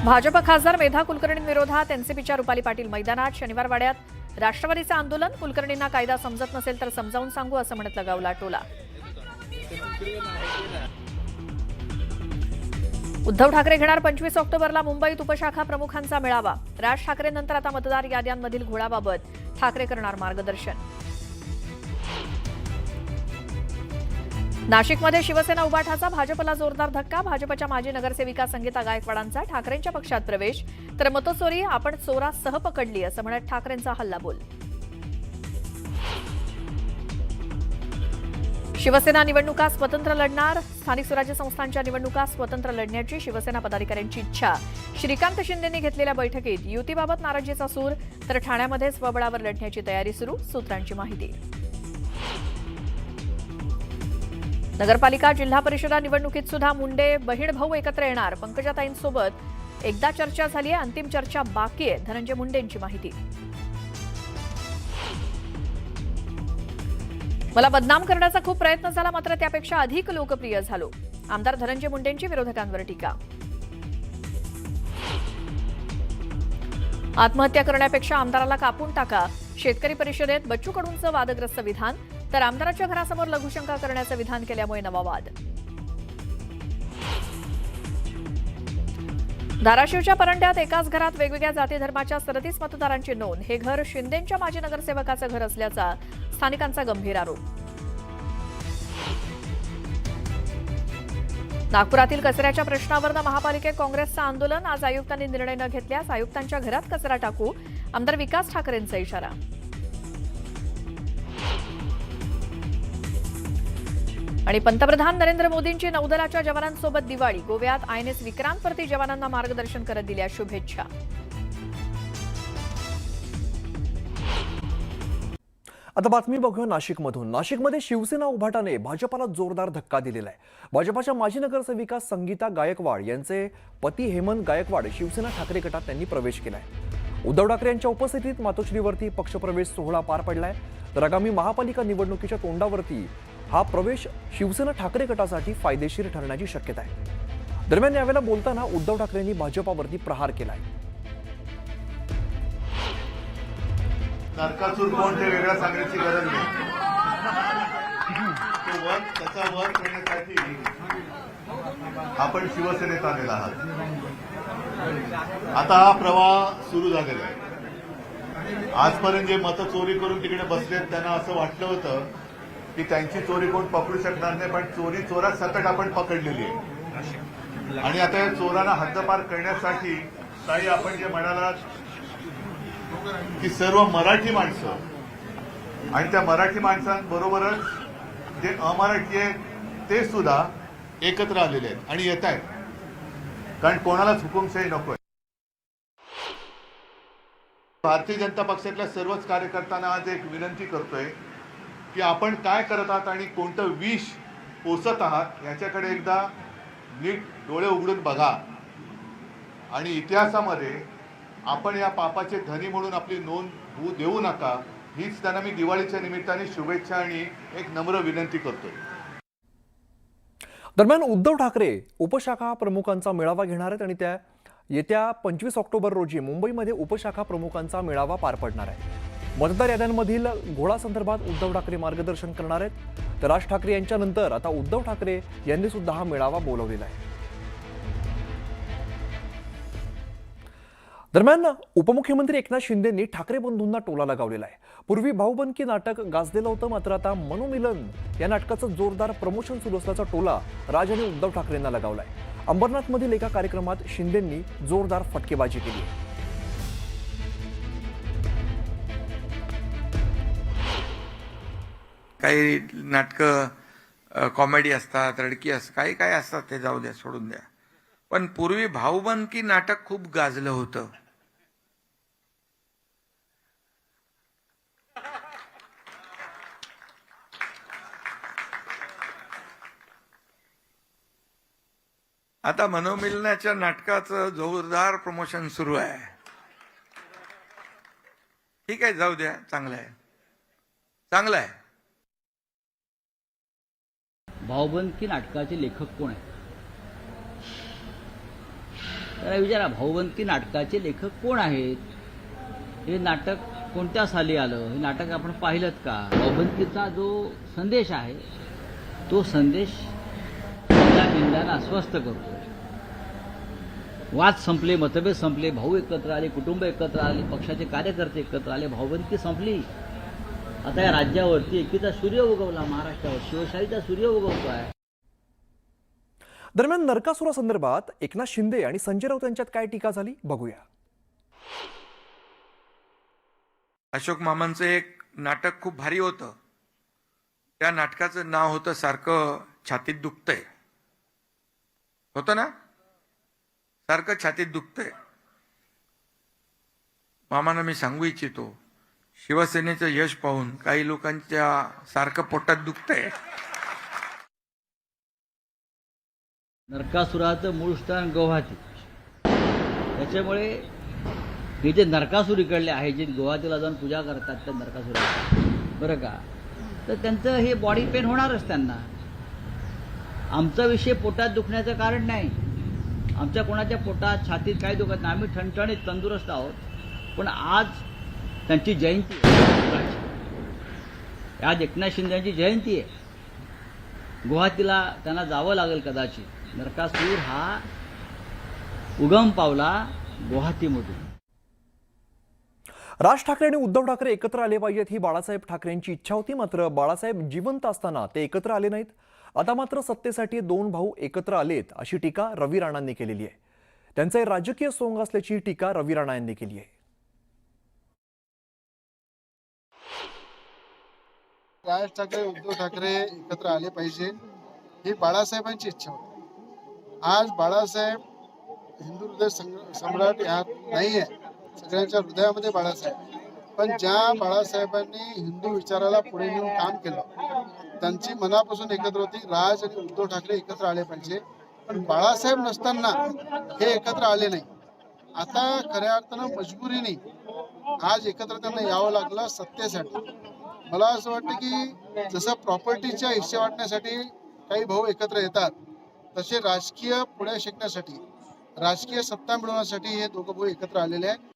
भाजप खासदार मेधा कुलकर्णींविरोधात एनसीपीच्या रुपाली पाटील मैदानात. शनिवार वाड्यात राष्ट्रवादीचं आंदोलन. कुलकर्णींना कायदा समजत नसेल तर समजावून सांगू असं म्हणत लगावला टोला. उद्धव ठाकरे घेणार 25 ऑक्टोबरला मुंबईत उपशाखा प्रमुखांचा मेळावा. राज ठाकरेंनंतर आता मतदार याद्यांमधील घोळाबाबत ठाकरे करणार मार्गदर्शन. नाशिकमध्ये शिवसेना उभाटाचा भाजपला जोरदार धक्का. भाजपच्या माजी नगरसेविका संगीता गायकवाडांचा ठाकरेंच्या पक्षात प्रवेश. तर मतचोरी आपण चोरासह पकडली असं म्हणत ठाकरेंचा हल्लाबोल. शिवसेना निवडणुका स्वतंत्र लढणार. स्थानिक स्वराज्य संस्थांच्या निवडणुका स्वतंत्र लढण्याची शिवसेना पदाधिकाऱ्यांची इच्छा. श्रीकांत शिंदेंनी घेतलेल्या बैठकीत युतीबाबत नाराजीचा सूर. तर ठाण्यामध्ये स्वबळावर लढण्याची तयारी सुरू. सूत्रांची माहिती. नगरपालिका जिल्हा परिषदा निवडणुकीत सुद्धा मुंडे बहीण भाऊ एकत्र येणार. पंकजाताईंसोबत एकदा चर्चा झाली आहे, अंतिम चर्चा बाकी आहे. धनंजय मुंडेंची माहिती. मला बदनाम करण्याचा खूप प्रयत्न झाला, मात्र त्यापेक्षा अधिक लोकप्रिय झालो. आमदार धनंजय मुंडेंची विरोधकांवर टीका. आत्महत्या करण्यापेक्षा आमदाराला कापून टाका. शेतकरी परिषदेत बच्चू कडूंचं वादग्रस्त विधान. तर आमदाराच्या घरासमोर लघुशंका करण्याचं विधान केल्यामुळे नवा वाद. धाराशिवच्या परंड्यात एकाच घरात वेगवेगळ्या जाती धर्माच्या 37 मतदारांची नोंद. हे घर शिंदेंच्या माजी नगरसेवकाचं घर असल्याचा स्थानिकांचा गंभीर आरोप. नागपुरातील कचऱ्याच्या प्रश्नावरून महापालिकेत काँग्रेसचं आंदोलन. आज आयुक्तांनी निर्णय न घेतल्यास आयुक्तांच्या घरात कचरा टाकू. आमदार विकास ठाकरेंचा इशारा. आणि पंतप्रधान नरेंद्र मोदींची नौदलाच्या जवानांसोबत दिवाळी. गोव्यात आयएनएस विक्रांतवरती जवानांना मार्गदर्शन करत दिल्या शुभेच्छा. आता बातमी बघूया नाशिकमधून. नाशिकमध्ये शिवसेना उभाटाने भाजपाला जोरदार धक्का दिलेला आहे. भाजपाच्या माजी नगरसेविका संगीता गायकवाड यांचे पती हेमंत गायकवाड शिवसेना ठाकरे गटात त्यांनी प्रवेश केलाय. उद्धव ठाकरे यांच्या उपस्थितीत मातोश्रीवरती पक्षप्रवेश सोहळा पार पडलाय. तर आगामी महापालिका निवडणुकीच्या तोंडावरती हा प्रवेश शिवसेना ठाकरे गटासाठी फायदेशीर ठरण्याची शक्यता आहे. दरम्यान यावेळेला बोलताना उद्धव ठाकरेंनी भाजपावरती प्रहार केलाय. नरकासूर कोण ते वेगळं सांगण्याची गरज नाही. तो वध त्याचा वध करण्यासाठी आपण शिवसेनेत आलेला आहात. आता हा प्रवाह सुरू झालेला आहे. आजपर्यंत जे मतं चोरी करून तिकडे बसलेत त्यांना असं वाटलं होतं की त्यांची चोरी कोण पकडू शकणार नाही, पण चोरी चोरात सकट आपण पकडलेली आहे. आणि आता या चोरांना हद्दपार करण्यासाठी काही आपण जे म्हणालात की सर्व मराठी माणसं आणि त्या मराठी माणसांबरोबरच जे अमराठी आहेत ते सुद्धा एकत्र आलेले आहेत आणि येत आहेत. कारण कोणालाच हुकुमशाही नकोय. भारतीय जनता पक्षातल्या सर्वच कार्यकर्त्यांना आज एक विनंती करतोय की आपण काय करत आहात आणि कोणतं विष पोसत आहात याच्याकडे एकदा नीट डोळे उघडून बघा. आणि इतिहासामध्ये आपण या पापाचे धनी म्हणून आपली नोंद होऊ देऊ नका. हीच त्यांना मी दिवाळीच्या निमित्ताने शुभेच्छा आणि एक नम्र विनंती करतोय. दरम्यान उद्धव ठाकरे उपशाखा प्रमुखांचा मेळावा घेणार आहेत आणि त्या येत्या 25 ऑक्टोबर रोजी मुंबईमध्ये उपशाखा प्रमुखांचा मेळावा पार पडणार आहे. मतदार याद्यांमधील घोळासंदर्भात उद्धव ठाकरे मार्गदर्शन करणार आहेत. तर राज ठाकरे यांच्यानंतर आता उद्धव ठाकरे यांनी सुद्धा हा मेळावा बोलवलेला आहे. दरम्यान उपमुख्यमंत्री एकनाथ शिंदेंनी ठाकरे बंधूंना टोला लगावलेला आहे. पूर्वी भाऊबंदकी नाटक गाजलेलं होतं, मात्र आता मनोमिलन या नाटकाचं जोरदार प्रमोशन सुरू असल्याचा टोला राज आणि उद्धव ठाकरेंना लगावलाय. अंबरनाथमधील एका कार्यक्रमात शिंदेंनी जोरदार फटकेबाजी केली. काही नाटकं कॉमेडी असतात, रडकी असतात, काही काय असतात, ते जाऊ द्या, सोडून द्या. पण पूर्वी भाऊबंदकी नाटक खूप गाजलं होतं. आता मनोमिलनाच्या नाटकाचं जोरदार प्रमोशन सुरू आहे. ठीक आहे, जाऊ द्या, चांगलं आहे, चांगलं आहे. भाऊबंदकी नाटकाचे लेखक कोण आहेत? त्याला विचारा भाऊबंदकी नाटकाचे लेखक कोण आहेत, हे नाटक कोणत्या साली आलं, हे नाटक आपण पाहिलं का? भाऊबंदकीचा जो संदेश आहे तो संदेश निंदाला अस्वस्थ करतो. वाद संपले, मतभेद संपले, भाऊ एकत्र आले, कुटुंब एकत्र आले, पक्षाचे कार्यकर्ते एकत्र आले, भाऊबंदकी संपली. आता या राज्यावरती एकीचा सूर्य उगवला, महाराष्ट्रावर शिवशाहीचा सूर्य उगवतो आहे. दरम्यान नरकासुरासंदर्भात एकनाथ शिंदे आणि संजय राऊत यांच्यात काय टीका झाली बघूया. अशोक मामांचं एक नाटक खूप भारी होतं. त्या नाटकाचं नाव होतं सारखं छातीत दुखतंय. होतं ना, सारखं छातीत दुखतंय. मामांना मी सांगू इच्छितो, शिवसेनेचं यश पाहून काही लोकांच्या सारखं पोटात दुखतंय. नरकासुराचं मूळ स्थान गुवाहाटी. त्याच्यामुळे हे जे नरकासूर इकडले आहे, जे गुवाहाटीला जाऊन पूजा करतात त्या नरकासुराची, बरं का, तर त्यांचं हे बॉडी पेन होणारच त्यांना. आमचा विषय पोटात दुखण्याचं कारण नाही. आमच्या कोणाच्या पोटात छातीत काही दुखत नाही. आम्ही ठणठणीत तंदुरुस्त आहोत. पण आज त्यांची जयंती आहे. आज एकनाथ शिंदे यांची जयंती आहे. गुवाहाटीला त्यांना जावं लागेल कदाचित. नरकासूर हा उगम पावला गुवाहाटीमधून. राज ठाकरे आणि उद्धव ठाकरे एकत्र आले पाहिजेत ही बाळासाहेब ठाकरेंची इच्छा होती. मात्र बाळासाहेब जिवंत असताना ते एकत्र आले नाहीत. आता मात्र सत्तेसाठी दोन भाऊ एकत्र आलेत अशी टीका रवी राणांनी केलेली आहे. त्यांचे राजकीय सोंग असल्याची टीका रवी राणा यांनी केली आहे. राज ठाकरे उद्धव ठाकरे एकत्र आले पाहिजे ही बाळासाहेबांची इच्छा होती. आज बाळासाहेब हिंदू हृदय सम्राट यात नाही आहे. सगळ्यांच्या हृदयामध्ये बाळासाहेब. पण ज्या बाळासाहेबांनी हिंदू विचाराला पुढे नेऊन काम केलं, त्यांची मनापासून एकत्र होती. राज आणि उद्धव ठाकरे एकत्र आले पाहिजे. पण बाळासाहेब नसताना हे एकत्र आले नाही. आता खऱ्या अर्थानं मजबुरीने आज एकत्र त्यांना यावं लागलं सत्तेसाठी. मला असं वाटतं की जसं प्रॉपर्टीच्या हिस्से वाटण्यासाठी काही भाऊ एकत्र येतात, तसे राजकीय पुढे शिकण्यासाठी, राजकीय सत्ता मिळवण्यासाठी हे दोघं भाऊ एकत्र आलेले आहेत.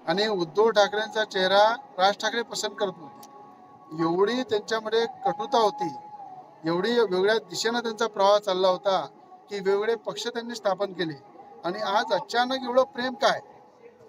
आणि उद्धव ठाकरेंचा चेहरा राज ठाकरे पसंत करत नव्हते. एवढी त्यांच्यामध्ये कटुता होती, एवढी वेगळ्या दिशेनं त्यांचा प्रवाह चालला होता की वेगवेगळे पक्ष त्यांनी स्थापन केले. आणि आज अचानक एवढं प्रेम काय,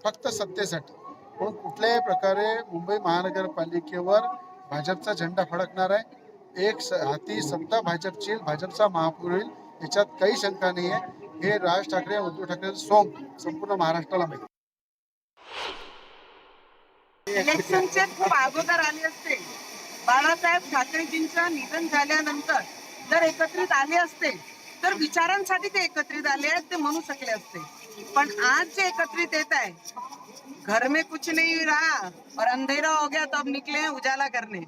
फक्त सत्तेसाठी. पण कुठल्याही प्रकारे मुंबई महानगरपालिकेवर भाजपचा झेंडा फडकणार आहे. एक हाती सत्ता भाजपची, भाजपचा महापौर होईल, याच्यात काही शंका नाही आहे. हे राज ठाकरे उद्धव ठाकरेंचं सोंग संपूर्ण महाराष्ट्राला माहिती. इलेक्शनचे खूप अगोदर आले असते. बाळासाहेब ठाकरेजींचं निधन झाल्यानंतर जर एकत्रित आले असते तर विचारांसाठी ते एकत्रित आले आहेत ते म्हणू शकले असते. पण आज जे एकत्रित येत आहे, घर में कुछ नहीं रहा और अंधेरा हो गया तो अब निकले हैं उजाला करने.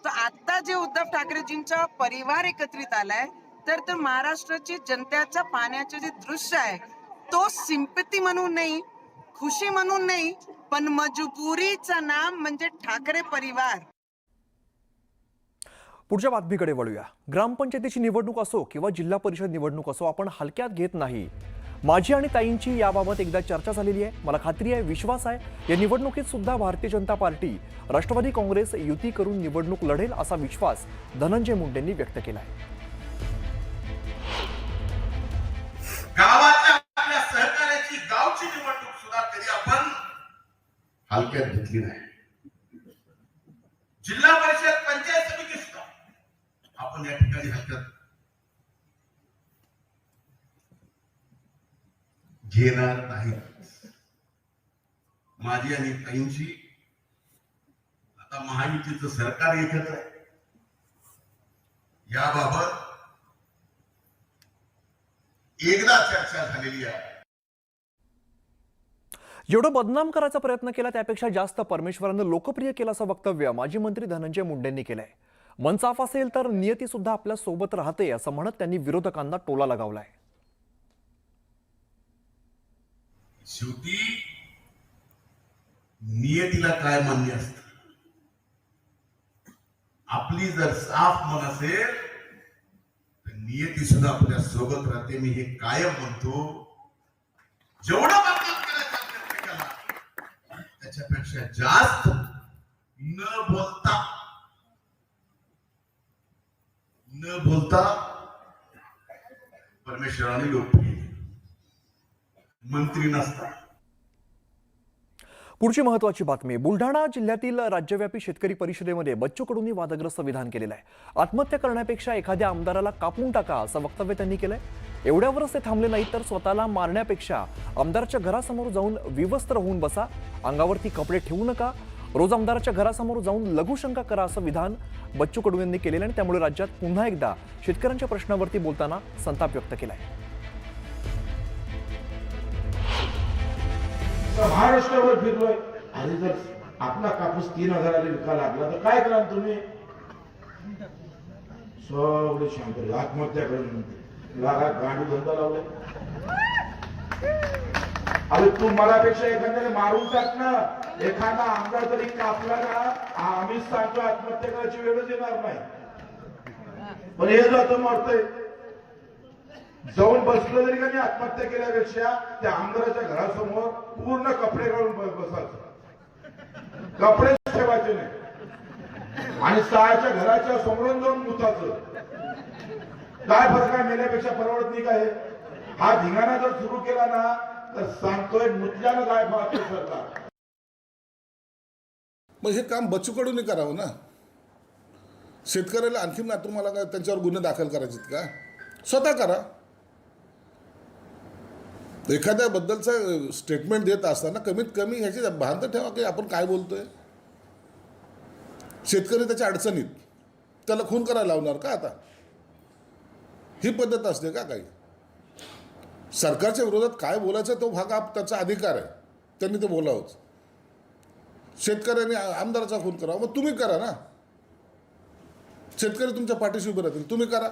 तो आता जे उद्धव ठाकरेजींचा परिवार एकत्रित आलाय तर महाराष्ट्राची जनतेच्या पाण्याचे जे दृश्य आहे तो सिंपती म्हणून नाही, खुशी म्हणून नाही, पण मजबुरीचं नाम म्हणजे ठाकरे परिवार. पुढच्या बातमीकडे वळूया. ग्रामपंचायतीची निवडणूक असो किंवा जिल्हा परिषद निवडणूक असो, आपण हलक्यात घेत नाही. माझी आणि ताईंची याबाबत एकदा चर्चा झालेली आहे. मला खात्री आहे, विश्वास आहे, या निवडणुकीत सुद्धा भारतीय जनता पार्टी, राष्ट्रवादी काँग्रेस युती करून निवडणूक लढेल असा विश्वास धनंजय मुंडेंनी व्यक्त केला आहे. गावातल्या आपल्या सहकार्याची गावची निवडणूक सुद्धा कधी आपण हलक्यात घेतली नाही. जिल्हा परिषद पंचायत समिती सुद्धा आपण या ठिकाणी हलक्यात घेणार नाही. माझी आणि ताईंची आता महायुतीचं सरकार येतच आहे. याबाबत एकदा चर्चा झालेली आहे. जेवढं बदनाम करायचा प्रयत्न केला त्यापेक्षा जास्त परमेश्वरानं लोकप्रिय केलं असं वक्तव्य माजी मंत्री धनंजय मुंडेंनी केलंय. मन साफ असेल तर नियती सुद्धा आपल्या सोबत राहते असं म्हणत त्यांनी विरोधकांना टोला लगावलाय. शेवटी नियतीला काय मान्य असतं. आपली जर साफ मन असेल तर नियती सुद्धा आपल्या सोबत राहते. मी हे कायम म्हणतो, जेवढं बदनाम करायचा प्रयत्न केला त्याच्यापेक्षा जास्त न बोलता परमेश्वराने लोकप्रिय मंत्री नसता. पुढची महत्वाची बातमी. बुलढाणा जिल्ह्यातील राज्यव्यापी शेतकरी परिषदेमध्ये बच्चू कडूंनी वादग्रस्त विधान केलेलं आहे. आत्महत्या करण्यापेक्षा एखाद्या आमदाराला कापून टाका असं वक्तव्य त्यांनी केलंय. एवढ्यावरच ते थांबले नाही तर स्वतःला मारण्यापेक्षा आमदाराच्या घरासमोर जाऊन विवस्त्र होऊन बसा, अंगावरती कपडे ठेवू नका, रोज आमदाराच्या घरासमोर जाऊन लघुशंका करा असं विधान बच्चू कडू यांनी केलेलं आणि त्यामुळे राज्यात पुन्हा एकदा शेतकऱ्यांच्या प्रश्नावरती बोलताना संताप व्यक्त केलाय. महाराष्ट्रावर फिरलोय आणि जर आपला कापूस 3,000 विका लागला तर काय कराल तुम्ही? सगळे शांत आत्महत्या करून लागा गाडी धंदा लावले. अरे तू मलापेक्षा एखाद्याने मारून टाक ना. एखादा आमदार तरी कापला ना, आम्हीच सांगतो आत्महत्या करायची वेळच येणार नाही. पण हे जातो मरतोय. जाऊन बसलं तरी का नाही, आत्महत्या केल्यापेक्षा त्या आमदाराच्या घरासमोर पूर्ण कपडे काढून बसायचं, कपडे ठेवायचे नाही आणि सहाच्या घराच्या समोरून जाऊन मुताचं. काय फरक आहे? मेल्यापेक्षा परवडत नाही का? हे हा धिंगाणा जर सुरू केला ना तर सांगतोय मुतल्यानं काय पाहतो सरकार. मग हे काम बच्चू कडून करावं ना. शेतकऱ्याला आणखी ना तुम्हाला काय त्यांच्यावर गुन्हे दाखल करायचे का? स्वतः करा. एखाद्याबद्दलचं स्टेटमेंट देत असताना कमीत कमी ह्याची भान तर ठेवा की आपण काय बोलतोय. शेतकरी त्याच्या अडचणीत, त्याला खून करायला लावणार का आता? ही पद्धत असते का काही? सरकारच्या विरोधात काय बोलायचं तो भाग त्याचा अधिकार आहे, त्यांनी ते बोलावंच. शेतकऱ्यांनी आमदाराचा खून करावा, मग तुम्ही करा ना. शेतकरी तुमच्या पाठीशी उभे राहतील, तुम्ही करा.